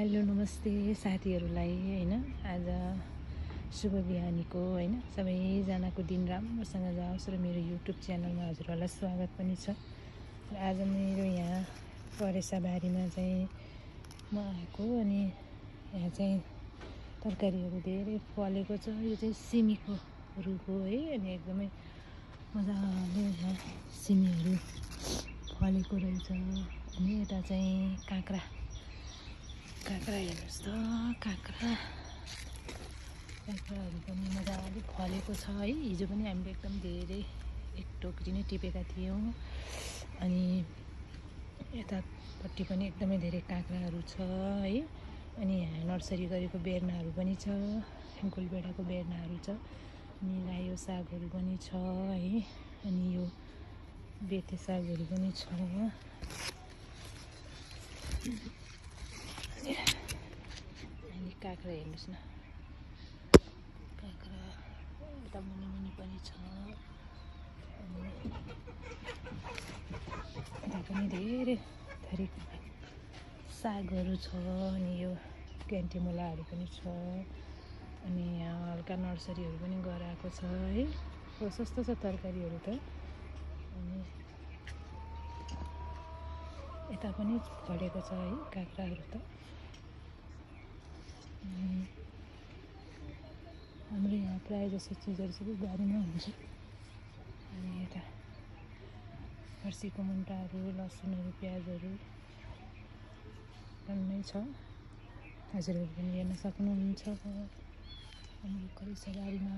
Hello नमस्ते साथीहरूलाई हैन। आज शुभ बिहानीको हैन सबैजनाको दिन राम्रोसँग जाओस् र मेरो युट्युब च्यानलमा हजुरहरूलाई स्वागत पनि छ। र आज मेरो यहाँ परेसाबारीमा चाहिँ म आएको अनि यहाँ चाहिँ तरकारीहरू धेरै फलेको छ। यो चाहिँ सिमीको रुख हो है अनि एकदमै मजाले यहाँ सिमीहरू फलेको रहेछ। अनि यता चाहिँ काँक्रा हेर्नुहोस् त, काँक्राहरू पनि मजाले फलेको छ है। हिजो पनि हामीले एकदम धेरै एक टोकरी नै टिपेका थियौँ। अनि यतापट्टि पनि एकदमै धेरै काँक्राहरू छ है। अनि यहाँ नर्सरी गरेको बेर्नाहरू पनि छ, गोलभेडाको बेर्नाहरू छ, अनि रायो सागहरू पनि छ है। अनि यो बेते सागहरू पनि छ। अनि काँक्रा हेर्नुहोस् न, काँक्रा यता मुनि पनि छ। अनि यता पनि धेरै थरीको सागहरू छ। अनि यो क्यान्टिमुलाहरू पनि छ। अनि यहाँ हल्का नर्सरीहरू पनि गराएको छ है। सस्तो छ तरकारीहरू त। अनि यता पनि फलेको छ है काँक्राहरू त। हाम्रो यहाँ प्रायः जसो चिजहरू सबै बारीमा हुन्छ। अनि यता फर्सीको मुन्टाहरू, लसुनहरू, प्याजहरू नै छ। हजुरहरू पनि हेर्न सक्नुहुन्छ हाम्रो करेसाबारीमा।